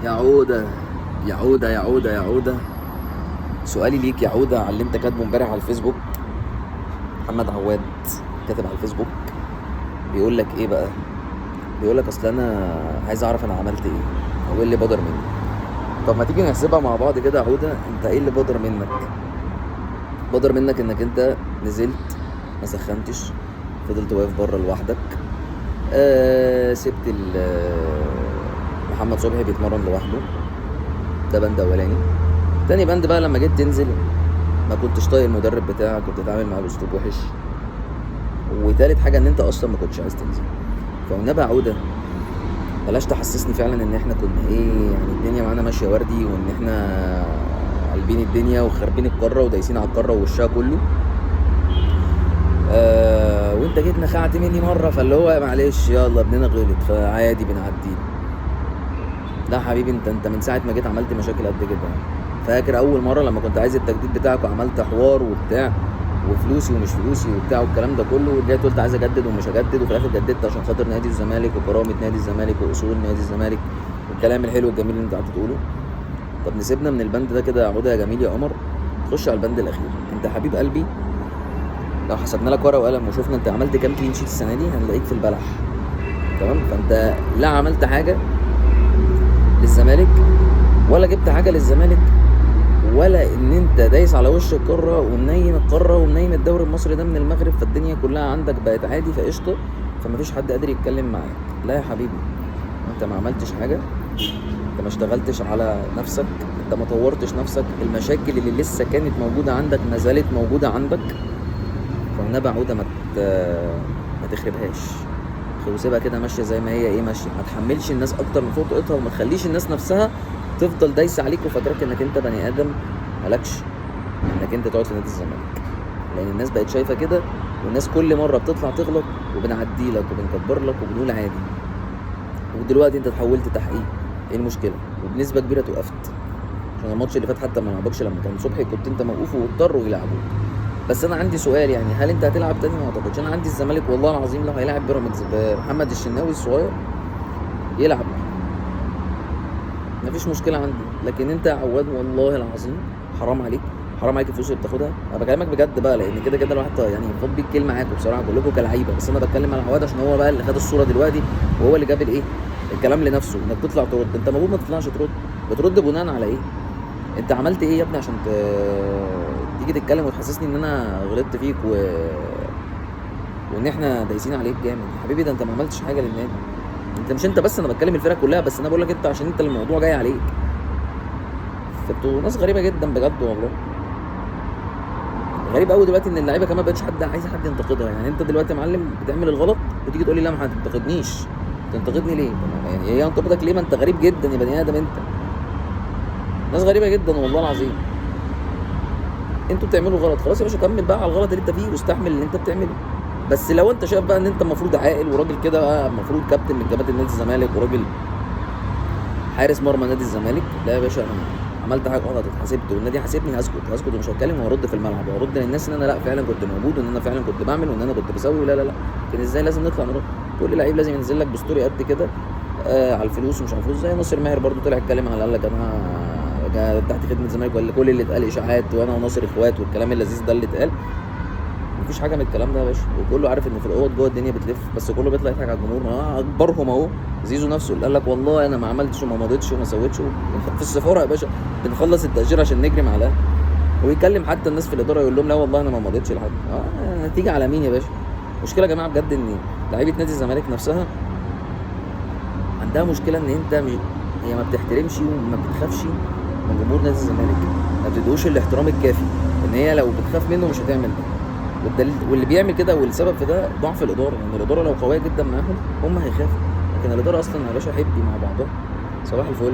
يا عودة يا عودة يا عودة يا عودة، سؤالي ليك يا عودة على اللي انت كاتبه امبارح على الفيسبوك. محمد عواد كاتب على الفيسبوك بيقول لك ايه بقى؟ بيقول لك اصل انا عايز اعرف انا عملت ايه او ايه اللي بدر مني. طب ما تيجي نحسبها مع بعض كده يا عودة، انت ايه اللي بدر منك؟ بدر منك انك انت نزلت ما سخنتش، فضلت واقف بره لوحدك، سبت محمد صبحي بيتمرن لوحده. ده بند اولاني. تاني بند بقى، لما جيت تنزل ما كنتش طايق المدرب بتاعك، كنت بتتعامل معاه باسلوب وحش. وتالت حاجه ان انت اصلا ما كنتش عايز تنزل. فالنبي عوده، بلاش تحسسني فعلا ان احنا كنا ايه، يعني الدنيا معانا ماشيه وردي وان احنا قلبين الدنيا وخاربين القاره ودايسين على القاره ووشها كله. وانت جيت نخعت مني مره، فاللي هو معلش يلا ابننا غلط فعادي بنعديه. لا حبيبي، انت من ساعه ما جيت عملت مشاكل قد كده. فاكر اول مره لما كنت عايز التجديد بتاعك وعملت حوار وبتاع وفلوسي ومش فلوسي وبتاع والكلام ده كله، ورجعت قلت عايز اجدد ومش هجدد، وفي الاخر جددت عشان خاطر نادي الزمالك وكرامه نادي الزمالك واصول نادي الزمالك والكلام الحلو الجميل اللي انت قعدت تقوله. طب نسيبنا من البند ده كده يا عوده يا جميل يا قمر، خش على البند الاخير. انت حبيب قلبي، لو حسبنا لك ورقه وقلم وشفنا انت عملت كام كلين شيت السنه دي هنلاقيك في البلح. تمام؟ فانت لا عملت حاجه للزمالك ولا جبت حاجه للزمالك، ولا ان انت دايس على وش القاره ومنيم القاره ومنيم الدوري المصري ده من المغرب، فالدنيا كلها عندك بقت عادي فقشطه، فمفيش حد قادر يتكلم معاك. لا يا حبيبي، انت ما عملتش حاجه، انت ما اشتغلتش على نفسك، انت ما طورتش نفسك، المشاكل اللي لسه كانت موجوده عندك ما زالت موجوده عندك. فالنبي عوده ما تخربهاش، وسيبها كده ماشيه زي ما هي ايه ماشيه. ما تحملش الناس اكتر من فوق طاقتها، وما تخليش الناس نفسها تفضل دايسه عليك وفاكراك انك انت بني ادم مالكش انك انت تقعد في نادي الزمالك. لان الناس بقت شايفه كده، والناس كل مره بتطلع تغلط وبنعدي لك وبنكبر لك وبنقول عادي. ودلوقتي انت اتحولت تحقيق، ايه المشكله؟ وبنسبه كبيره توقفت، عشان الماتش اللي فات حتى ما لعبكش لما كان صبحي كنت انت موقوف واضطروا يلعبوك. بس انا عندي سؤال، يعني هل انت هتلعب تاني؟ ما اعتقدش. انا عندي الزمالك والله العظيم لو هيلاعب بيراميدز بمحمد الشناوي الصغير يلعب، مفيش مشكله عندي. لكن انت يا عواد والله العظيم حرام عليك، حرام عليك الفلوس اللي بتاخدها. انا بكلمك بجد بقى، لان كده كده الواحد يعني فاض بيه الكلمه معاكم بصراحه كلكم كلعيبه، بس انا بتكلم على عواد عشان هو بقى اللي خد الصوره دلوقتي، وهو اللي جاب الايه الكلام لنفسه انك تطلع ترد. انت المفروض ما تطلعش ترد، بترد بناء على ايه؟ انت عملت ايه يا ابني عشان تيجي تتكلم وتحسسني ان انا غلطت فيك وان احنا دايسين عليك جامد؟ يا حبيبي ده انت ما عملتش حاجه للنادي. انت مش انت بس، انا بتكلم الفرقه كلها، بس انا بقول لك انت عشان انت الموضوع جاي عليك. فانتوا ناس غريبه جدا بجد والله. غريب قوي دلوقتي ان اللعيبه كمان بقتش حد عايز حد ينتقدها. يعني انت دلوقتي يا معلم بتعمل الغلط وتيجي تقول لي لا ما تنتقدنيش. تنتقدني ليه؟ يعني ايه انتقدك ليه؟ ما انت غريب جدا يا بني ادم انت. ناس غريبه جدا والله العظيم. انتوا بتعملوا غلط، خلاص يا باشا كمل بقى على الغلط اللي انت فيه واستحمل اللي انت بتعمله. بس لو انت شايف بقى ان انت المفروض عاقل وراجل كده بقى، المفروض كابتن من كباتن نادي الزمالك وراجل حارس مرمى نادي الزمالك، لا يا باشا انا عملت حاجه غلط اتحاسبت والنادي حاسبني، هسكت ومش هتكلم وهرد في الملعب وهرد للناس ان انا لا فعلا كنت موجود وان انا فعلا كنت بعمل وان انا كنت بسوي. لا لا لا، كان ازاي لازم نطلع نرد؟ كل لعيب لازم ينزل لك بستوري قد كده على الفلوس ومش عارف فلوس. زي ناصر ماهر برضو طلع اتكلم على قال لك انا تحت خدمه الزمالك، ولا كل اللي اتقال اشاعات وانا وناصر اخوات والكلام اللذيذ ده اللي اتقال. مفيش حاجه من الكلام ده يا باشا، وكله عارف ان في الاوض جوه الدنيا بتلف، بس كله بيطلع يضحك على الجمهور. ما اكبرهم اهو زيزو نفسه اللي قال لك والله انا ما عملتش وما مضيتش وما سويتش في السفاره يا باشا بنخلص التاشيره عشان نجري مع الاهلي. ويكلم حتى الناس في الاداره يقول لهم لا والله انا ما مضيتش لحد. هتيجي على مين يا باشا؟ مشكله يا جماعه بجد ان لعيبه نادي الزمالك نفسها عندها مشكله ان انت هي ما بتحترمش وما بتخافش من جمهور نادي الزمالك، ما بتدوش الاحترام الكافي. ان هي لو بتخاف منه مش هتعمل ده. واللي بيعمل كده والسبب في ده ضعف الاداره. يعني الاداره لو قويه جدا معاهم هم هيخافوا، لكن الاداره اصلا يا باشا حبي مع بعضها. صباح الفل.